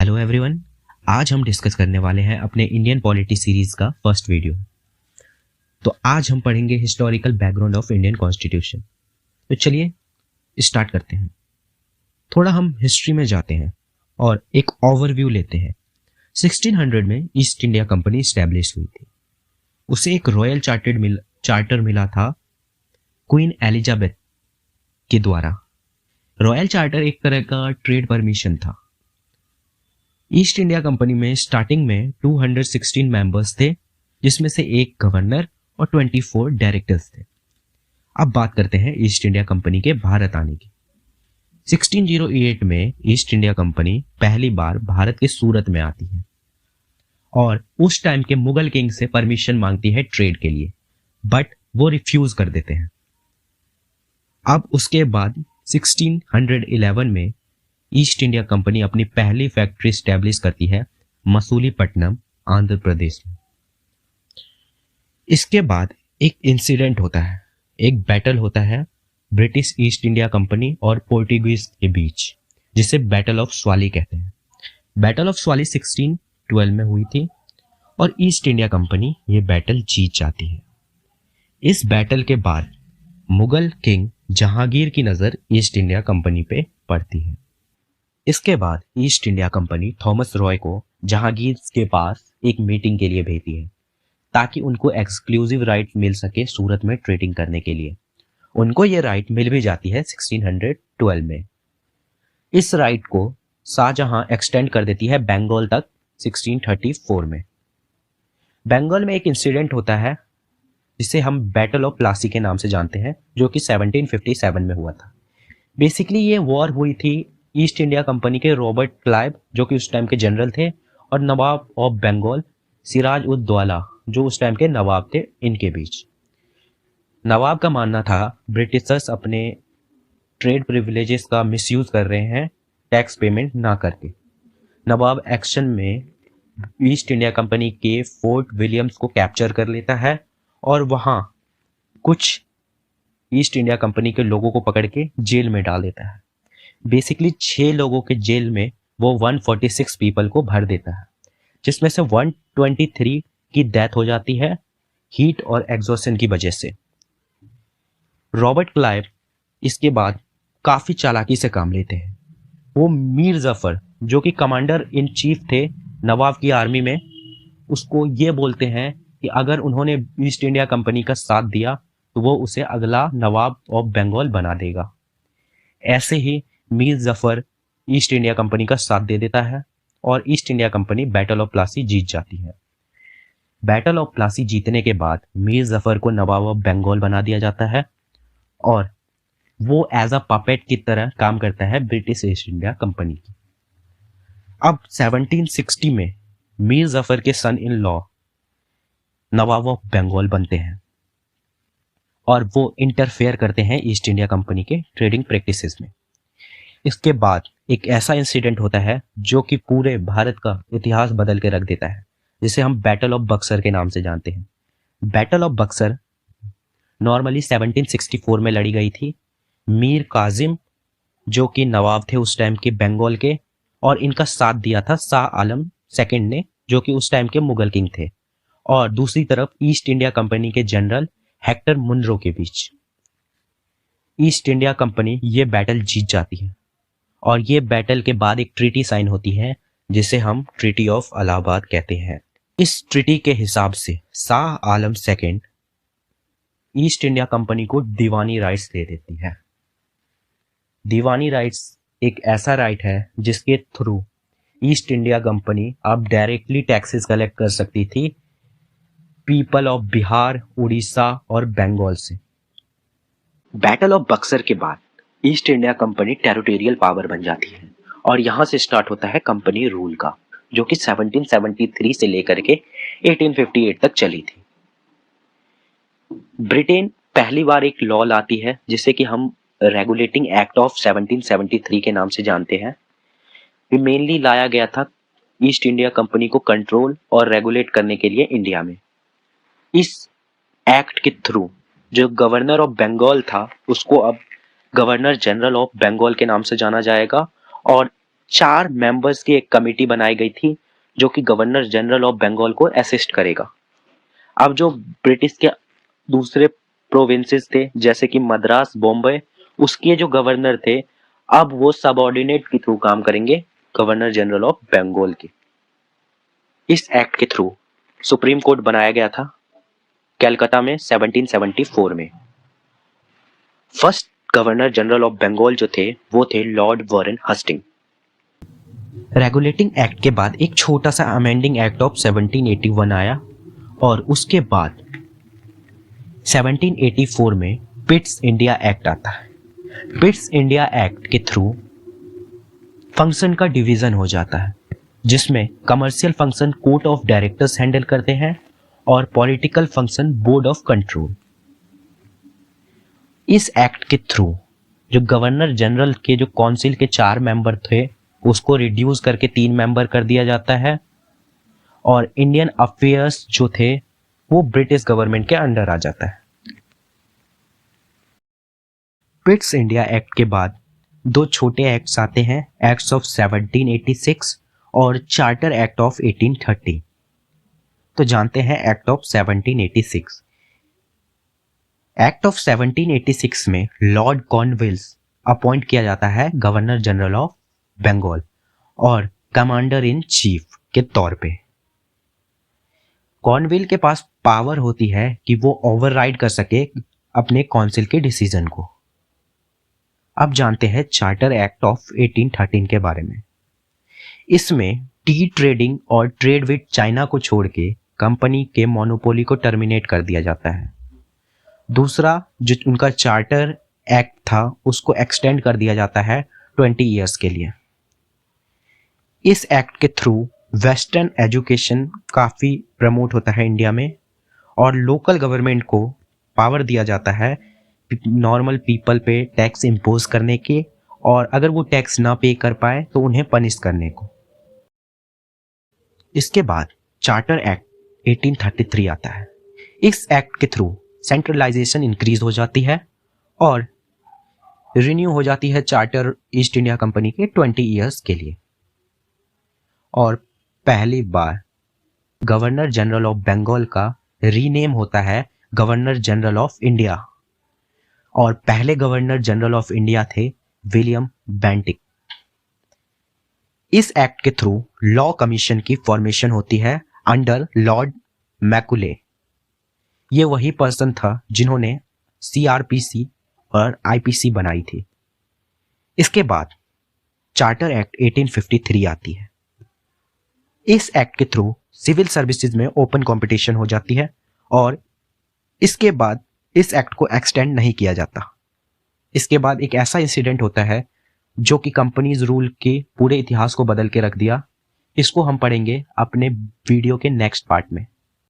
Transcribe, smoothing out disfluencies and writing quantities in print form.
Hello everyone. आज हम discuss करने वाले हैं अपने इंडियन पॉलिटी सीरीज का फर्स्ट वीडियो। तो आज हम पढ़ेंगे historical background of Indian constitution. तो चलिए स्टार्ट करते हैं। थोड़ा हम हिस्ट्री में जाते हैं और एक ओवरव्यू लेते हैं। 1600 में ईस्ट इंडिया कंपनी स्टैब्लिश हुई थी। उसे एक रॉयल चार्टर मिला था क्वीन एलिजाबेथ के द्वारा। रॉयल चार्टर एक तरह का ट्रेड परमिशन था। ईस्ट इंडिया कंपनी में स्टार्टिंग में 216 मेंबर्स थे, जिसमें से एक गवर्नर और 24 डायरेक्टर्स थे। अब बात करते हैं ईस्ट इंडिया कंपनी के भारत आने की। 1608 में ईस्ट इंडिया कंपनी पहली बार भारत के सूरत में आती है और उस टाइम के मुगल किंग से परमिशन मांगती है ट्रेड के लिए, बट वो रिफ्यूज कर देते हैं। अब उसके बाद 1611 में ईस्ट इंडिया कंपनी अपनी पहली फैक्ट्री स्टैब्लिश करती है मसूलीपट्टनम, आंध्र प्रदेश में। इसके बाद एक इंसिडेंट होता है, एक बैटल होता है ब्रिटिश ईस्ट इंडिया कंपनी और पोर्टुगीज के बीच, जिसे बैटल ऑफ स्वाली कहते हैं। बैटल ऑफ स्वाली 1612 में हुई थी और ईस्ट इंडिया कंपनी ये बैटल जीत जाती है। इस बैटल के बाद मुगल किंग जहांगीर की नजर ईस्ट इंडिया कंपनी पे पड़ती है। इसके बाद east India company Thomas Roy को जहांगीर के पास एक मीटिंग के लिए भेजती है ताकि उनको एक्सक्लूसिव राइट मिल सके सूरत में ट्रेडिंग करने के लिए। उनको ये राइट मिल भी जाती है 1612 में। इस राइट को शाहजहां एक्सटेंड कर देती है बंगाल तक 1634 में। बंगाल में एक इंसिडेंट होता है जिसे हम बैटल ऑफ प्लासी के नाम से जानते हैं, जो कि 1757 में हुआ था। बेसिकली ये वॉर हुई थी ईस्ट इंडिया कंपनी के रॉबर्ट क्लाइव, जो कि उस टाइम के जनरल थे, और नवाब ऑफ बंगाल सिराज उद दौला, जो उस टाइम के नवाब थे, इनके बीच। नवाब का मानना था ब्रिटिशर्स अपने ट्रेड प्रिविलेजेस का मिसयूज कर रहे हैं टैक्स पेमेंट ना करके। नवाब एक्शन में ईस्ट इंडिया कंपनी के फोर्ट विलियम्स को कैप्चर कर लेता है और वहां कुछ ईस्ट इंडिया कंपनी के लोगों को पकड़ के जेल में डाल देता है। बेसिकली 6 लोगों के जेल में वो 146 पीपल को भर देता है, जिसमें से 123 की डेथ हो जाती है हीट और एग्जॉशन की वजह से। रॉबर्ट क्लाइव इसके बाद काफी चालाकी से काम लेते हैं। वो मीर जफर, जो कि कमांडर इन चीफ थे नवाब की आर्मी में, उसको ये बोलते हैं कि अगर उन्होंने ईस्ट इंडिया कंपनी का साथ दिया तो वो उसे अगला नवाब ऑफ बंगाल बना देगा। ऐसे ही Mir Jafar East India Company का साथ दे देता है और East India Company battle of Plassey जीत जाती है। बैटल ऑफ प्लासी जीतने के बाद मीर जफर को नवाब ऑफ बंगाल बना दिया जाता है और वो एज अ पपेट की तरह काम करता है ब्रिटिश ईस्ट इंडिया कंपनी की। अब 1760 में मीर जफर के son in law Nawab of Bengal बनते हैं और वो इंटरफेयर करते हैं ईस्ट इंडिया कंपनी के ट्रेडिंग प्रैक्टिसेस में। इसके बाद एक ऐसा इंसिडेंट होता है जो कि पूरे भारत का इतिहास बदल के रख देता है, जिसे हम बैटल ऑफ बक्सर के नाम से जानते हैं। बैटल ऑफ बक्सर नॉर्मली 1764 में लड़ी गई थी। मीर काजिम, जो कि नवाब थे उस टाइम के बंगाल के, और इनका साथ दिया था शाह आलम सेकंड ने, जो कि उस टाइम के मुगल किंग थे, और दूसरी तरफ ईस्ट इंडिया कंपनी के जनरल हेक्टर मुनरो के बीच। ईस्ट इंडिया कंपनी ये बैटल जीत जाती है और ये बैटल के बाद एक ट्रीटी साइन होती है जिसे हम ट्रीटी ऑफ इलाहाबाद कहते हैं। इस ट्रीटी के हिसाब से Shah Alam second east India company को दीवानी राइट्स दे देती है। दीवानी राइट्स एक ऐसा राइट है जिसके थ्रू ईस्ट इंडिया कंपनी अब डायरेक्टली टैक्सेस कलेक्ट कर सकती थी पीपल ऑफ बिहार, उड़ीसा और बंगाल से। बैटल ऑफ बक्सर के बाद east India company territorial power बन जाती है और यहां से स्टार्ट होता है कंपनी रूल का, जो कि 1773 से लेकर के 1858 तक चली थी। ब्रिटेन पहली बार एक लॉ लाती है जिसे कि हम रेगुलेटिंग एक्ट ऑफ 1773 के नाम से जानते हैं। ये मेनली लाया गया था ईस्ट इंडिया कंपनी को कंट्रोल और रेगुलेट करने के लिए इंडिया में। इस एक्ट के थ्रू जो गवर्नर ऑफ बंगाल था उसको अब गवर्नर जनरल ऑफ बंगाल के नाम से जाना जाएगा और 4 मेंबर्स की एक कमेटी बनाई गई थी जो कि गवर्नर जनरल ऑफ बंगाल को असिस्ट करेगा। अब जो ब्रिटिश के दूसरे प्रोविंसेस थे जैसे कि मद्रास, बॉम्बे, उसके जो गवर्नर थे अब वो सबऑर्डिनेट के थ्रू काम करेंगे गवर्नर जनरल ऑफ बंगाल के। इस एक्ट के थ्रू सुप्रीम कोर्ट बनाया गया था कलकत्ता में 1774 में। First governor general of Bengal जो थे वो थे Lord Warren Hasting. Regulating act के बाद एक छोटा सा अमेंडिंग एक्ट ऑफ 1781 आया और उसके बाद 1784 में पिट्स इंडिया एक्ट आता है। पिट्स इंडिया एक्ट के थ्रू फंक्शन का डिवीजन हो जाता है जिसमें commercial function court of directors handle करते हैं और political function board of control. इस एक्ट के थ्रू जो गवर्नर जनरल के जो काउंसिल के 4 मेंबर थे उसको रिड्यूस करके 3 मेंबर कर दिया जाता है और इंडियन अफेयर्स जो थे वो ब्रिटिश गवर्नमेंट के अंडर आ जाता है। पिट्स इंडिया एक्ट के बाद 2 छोटे एक्ट्स आते हैं, एक्ट्स ऑफ 1786 और चार्टर एक्ट ऑफ 1830। तो जानते हैं एक्ट ऑफ 1786। एक्ट ऑफ 1786 में लॉर्ड कॉर्नवालिस अपॉइंट किया जाता है गवर्नर जनरल ऑफ बंगाल और कमांडर इन चीफ के तौर पे। कॉर्नवालिस के पास पावर होती है कि वो ओवरराइड कर सके अपने काउंसिल के डिसीजन को। अब जानते हैं चार्टर एक्ट ऑफ 1813 के बारे में। इसमें टी ट्रेडिंग और ट्रेड विद चाइना को छोड़ के कंपनी के मोनोपोली को टर्मिनेट कर दिया जाता है। दूसरा जो उनका चार्टर एक्ट था उसको एक्सटेंड कर दिया जाता है 20 ईयर्स के लिए। इस एक्ट के थ्रू वेस्टर्न एजुकेशन काफ़ी प्रमोट होता है इंडिया में और लोकल गवर्नमेंट को पावर दिया जाता है नॉर्मल पीपल पे टैक्स इम्पोज करने के और अगर वो टैक्स ना पे कर पाए तो उन्हें पनिश करने को। इसके बाद चार्टर एक्ट 1833 आता है। इस एक्ट के थ्रू सेंट्रलाइजेशन इंक्रीज हो जाती है और रिन्यू हो जाती है चार्टर ईस्ट इंडिया कंपनी के 20 ईयर्स के लिए। और पहली बार गवर्नर जनरल ऑफ बंगाल का रीनेम होता है गवर्नर जनरल ऑफ इंडिया और पहले गवर्नर जनरल ऑफ इंडिया थे विलियम बेंटिक। इस एक्ट के थ्रू लॉ कमीशन की फॉर्मेशन होती है अंडर लॉर्ड मैकुले। ये वही पर्सन था जिन्होंने सीआरपीसी और आईपीसी बनाई थी। इसके बाद चार्टर एक्ट 1853 आती है। इस एक्ट के थ्रू सिविल सर्विसेज में ओपन कंपटीशन हो जाती है और इसके बाद इस एक्ट को एक्सटेंड नहीं किया जाता। इसके बाद एक ऐसा इंसिडेंट होता है जो कि कंपनीज रूल के पूरे इतिहास को बदल के रख दिया। इसको हम पढ़ेंगे अपने वीडियो के नेक्स्ट पार्ट में।